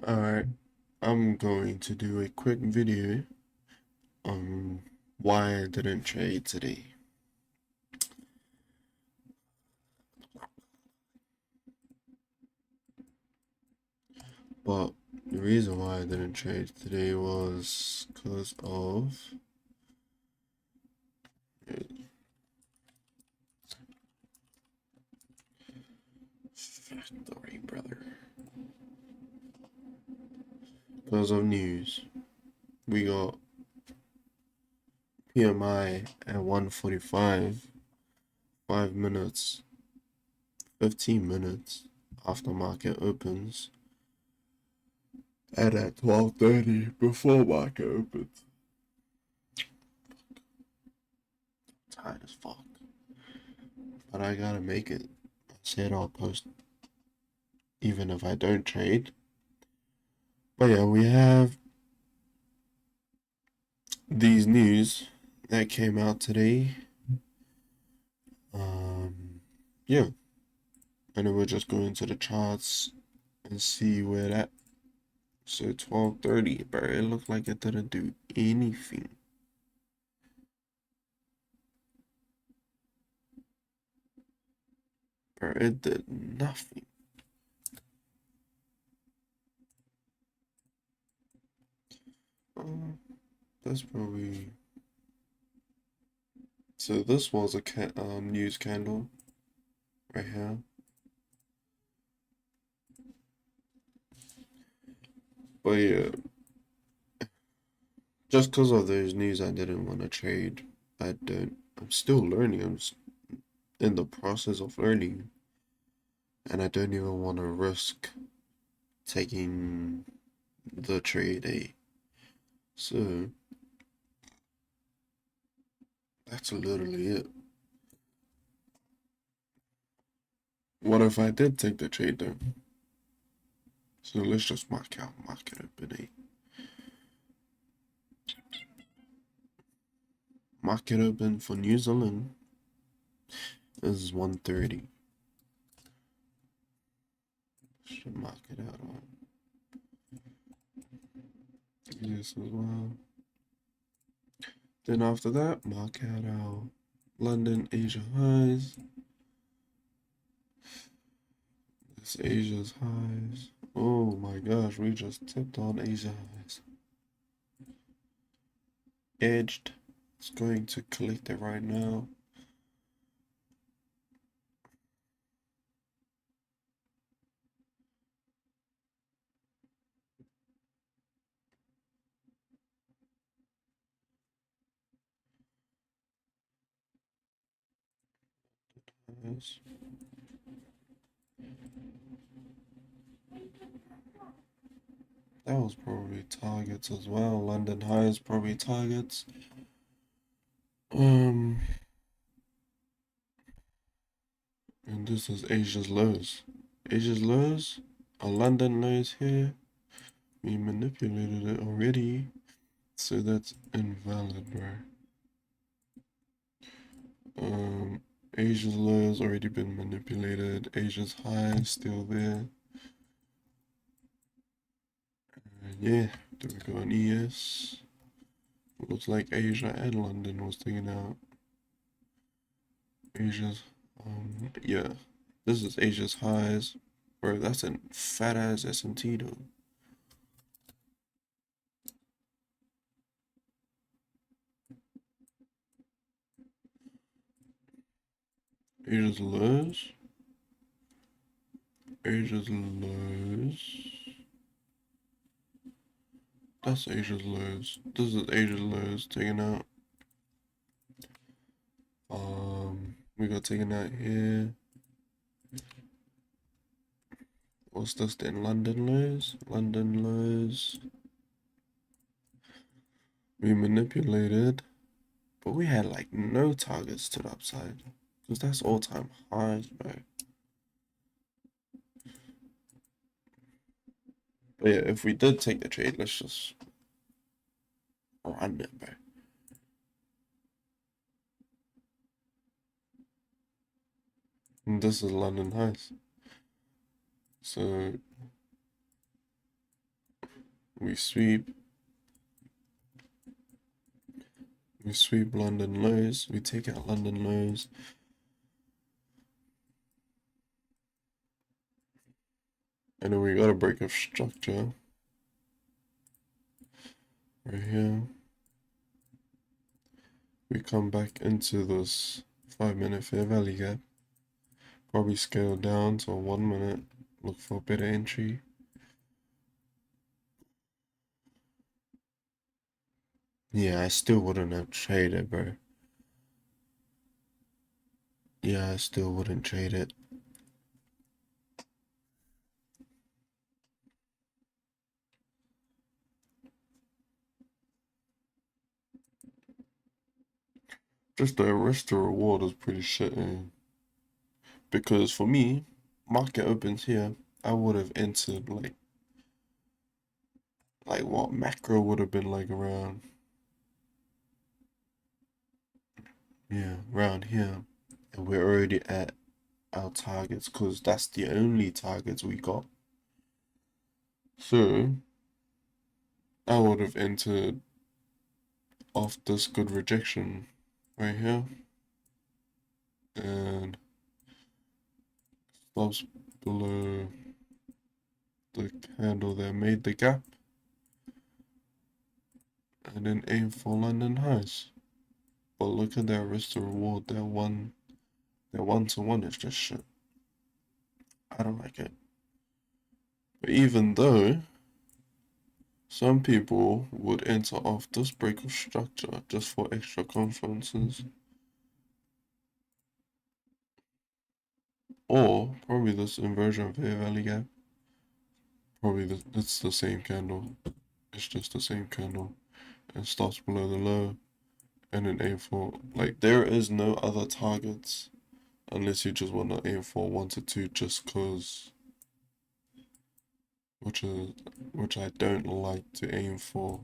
Alright, I'm going to do a quick video on why I didn't trade today. But the reason why I didn't trade today was because of factory, brother. Because of news. We got PMI at 145, 5 minutes, 15 minutes after market opens, and at 12:30 before market opens. Tired as fuck. But I gotta make it. I said I'll post even if I don't trade. But yeah, we have these news that came out today. Yeah, and then we'll just go into the charts and see where that. So 12:30, but it looked like it didn't do anything. Bro, it did nothing. That's probably. So this was a news candle right here. But yeah, just because of those news, I didn't want to trade. I'm still learning. I'm in the process of learning, and I don't even want to risk taking the trade A. So that's literally it. What if I did take the trade though? So let's just mark it open A. Market open for New Zealand is 130. Should mark it out on this as well. Then after that, mark out our London Asia highs. This Asia's highs. Oh my gosh, we just tipped on Asia highs. Edged. It's going to collect it right now. Yes. That was probably targets as well. London highs probably targets. And this is Asia's lows. Asia's lows are London lows here. We manipulated it already, so that's invalid, bro. Asia's low has already been manipulated. Asia's high is still there. And yeah, there we go on ES. Looks like Asia and London was taken out. Asia's, yeah, this is Asia's highs. Bro, that's a fat ass SMT though. Asia's lows. Asia's lows. That's Asia's lows. This is Asia's lows taken out. We got taken out here. What's this then? London lows? London lows. We manipulated, but we had like no targets to the upside. Because that's all-time highs, bro. But yeah, if we did take the trade, let's just run it, bro. And this is London highs. So We sweep. We sweep London lows. We take out London lows. And then we got a break of structure right here. We come back into this 5-minute fair value gap. Probably scale down to 1 minute. Look for a better entry. Yeah, I still wouldn't have traded, bro. Yeah, I still wouldn't trade it. Just the risk to reward is pretty shit, because for me, market opens here, I would have entered like what macro would have been like around, yeah, around here, and we're already at our targets because that's the only targets we got. So I would have entered off this good rejection right here and stops below the candle that made the gap and then aim for London highs. But look at that risk to reward, that one to one is just shit. I don't like it. But even though some people would enter off this break of structure just for extra conferences, or probably this inversion of fair value gap, probably it's the same candle. It's just the same candle and stops below the low and then aim for, like, there is no other targets unless you just want to aim for 1 to 2 just cause, which I don't like to aim for.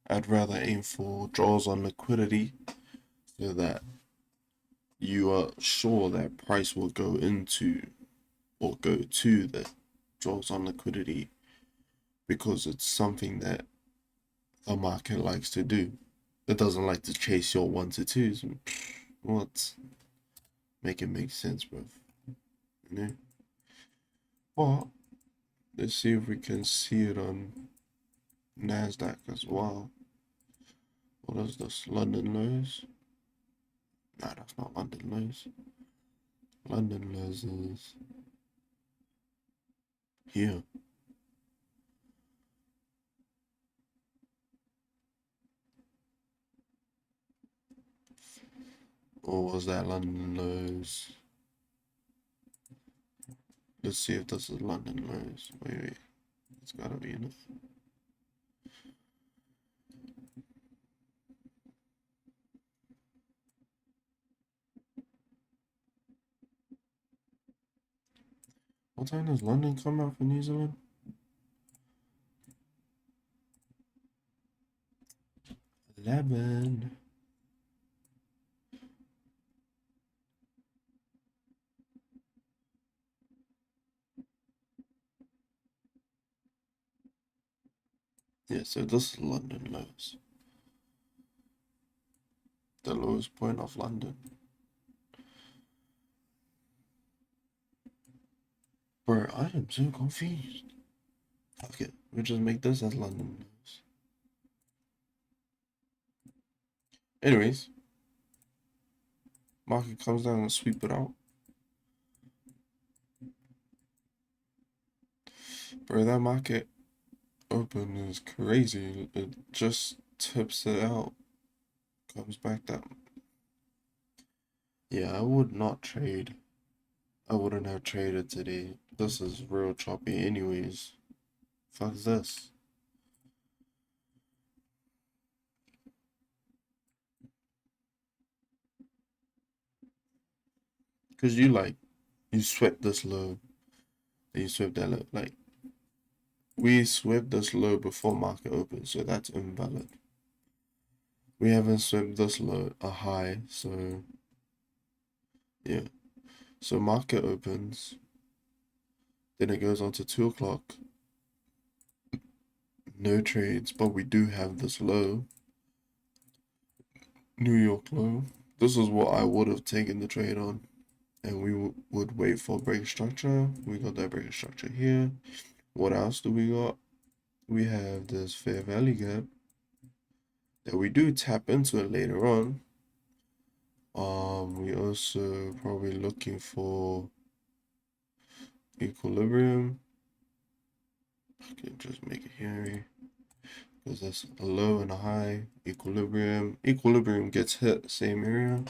I'd rather aim for draws on liquidity so that you are sure that price will go into or go to the draws on liquidity because it's something that the market likes to do. It doesn't like to chase your 1 to 2s. What? Make it make sense, bro. You know? But let's see if we can see it on NASDAQ as well. What is this? London lows? Nah, that's not London lows. London lows is here. Or was that London lows? Let's see if this is London lows. Wait. It's gotta be enough. What time does London come out for New Zealand? 11. Yeah, so this is London lows. The lowest point of London. Bro, I am so confused. Okay, we'll just make this as London lows. Anyways, market comes down and sweep it out. Bro, that market open is crazy. It just tips it out. Comes back down. Yeah, I would not trade. I wouldn't have traded today. This is real choppy anyways. Fuck this. Cause you swept this low. And you swept that low. Like we swept this low before market open, so that's invalid. We haven't swept this low, a high, so yeah. So market opens, then it goes on to 2 o'clock. No trades, but we do have this low, New York low. This is what I would have taken the trade on, and we would wait for break structure. We got that break structure here. What else do we got? We have this fair value gap that we do tap into it later on. We also probably looking for equilibrium. I can just make it here because that's a low and a high. Equilibrium. Equilibrium gets hit same area,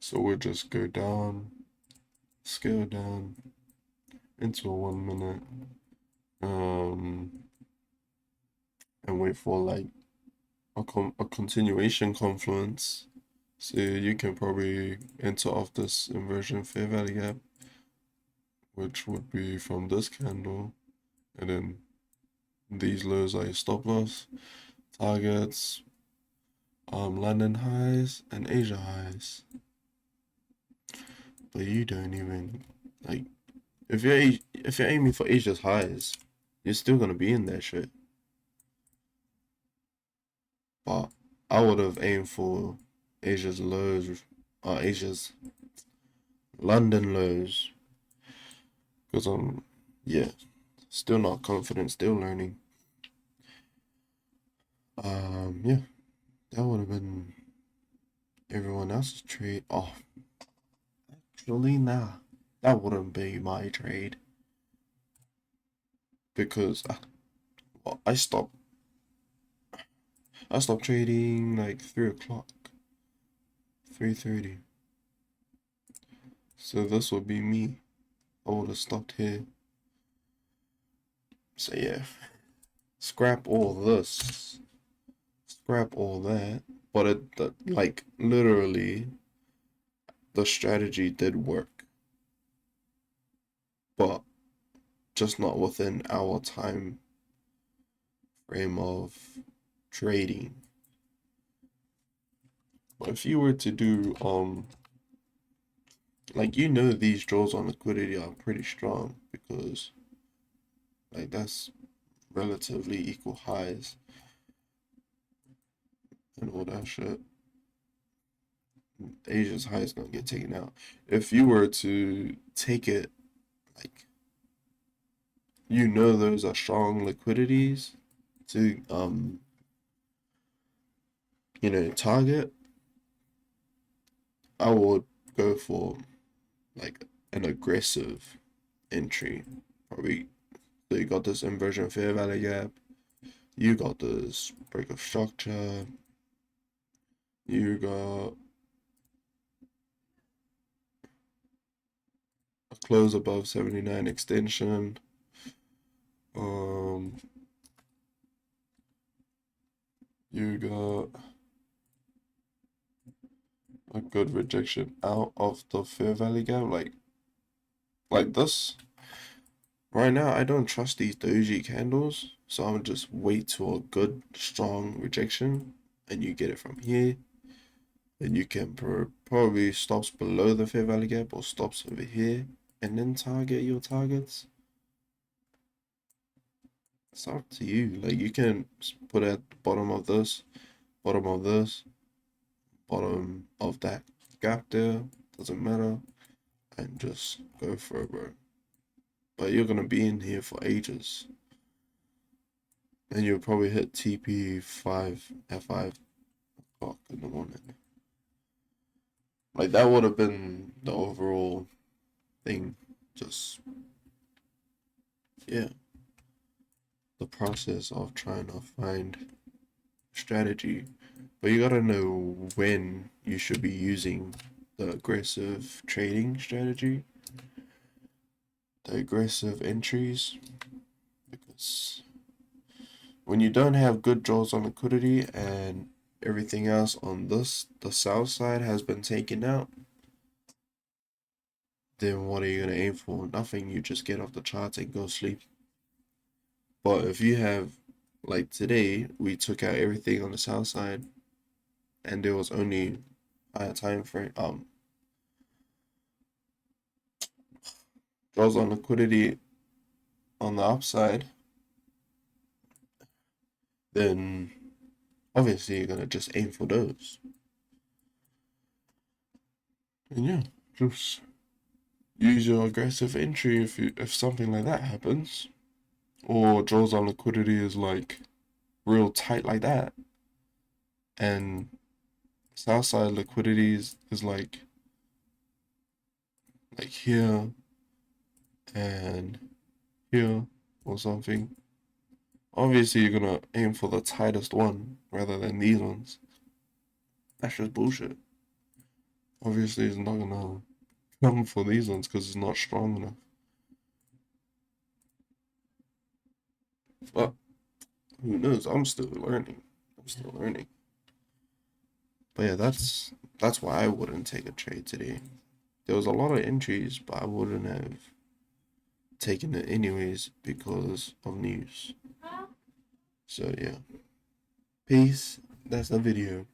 so we'll just go down, scale down into a 1 minute, and wait for like a continuation confluence. So you can probably enter off this inversion fair value gap, which would be from this candle, and then these lows are your stop loss targets, London highs and Asia highs. But you don't even like if you're aiming for Asia's highs, you're still gonna be in that shit. But I would have aimed for Asia's lows, Asia's London lows, because yeah, still not confident, still learning. Yeah, that would have been everyone else's trade. Oh, actually, nah, that wouldn't be my trade because well, I stopped trading like 3 o'clock, 3:30. So this would be me. I would have stopped here. So yeah, scrap all this, scrap all that. But like literally, the strategy did work, but just not within our time frame of trading. But if you were to do like these draws on liquidity are pretty strong because like that's relatively equal highs and all that shit. Asia's high is gonna get taken out. If you were to take it, like those are strong liquidities to target, I would go for like an aggressive entry. Probably so you got this inversion fair value gap, you got this break of structure, you got a close above 79 extension. You got a good rejection out of the fair value gap, like this. Right now, I don't trust these doji candles, so I'm gonna just wait till a good, strong rejection, and you get it from here. Then you can probably stops below the fair value gap or stops over here, and then target your targets. It's up to you. Like you can put at the bottom of this, bottom of this, bottom of that gap there. Doesn't matter, and just go for it, bro. But you're gonna be in here for ages. And you'll probably hit TP 5 at 5 o'clock in the morning. Like that would have been the overall thing. Just yeah. The process of trying to find strategy. But you gotta know when you should be using the aggressive trading strategy. The aggressive entries. Because when you don't have good draws on liquidity and everything else on the south side has been taken out, then what are you gonna aim for? Nothing. You just get off the charts and go sleep. But if you have, like today, we took out everything on the south side, and there was only a time frame draws on liquidity on the upside. then obviously you're gonna just aim for those. And yeah, just use your aggressive entry if something like that happens, or draws on liquidity is like real tight like that, and south side liquidity is like here and here or something. Obviously, you're gonna aim for the tightest one rather than these ones. That's just bullshit. Obviously, it's not gonna come for these ones because it's not strong enough. But who knows? I'm still learning. I'm still learning. But yeah, that's why I wouldn't take a trade today. There was a lot of entries, but I wouldn't have taken it anyways because of news. So yeah. Peace. That's the video.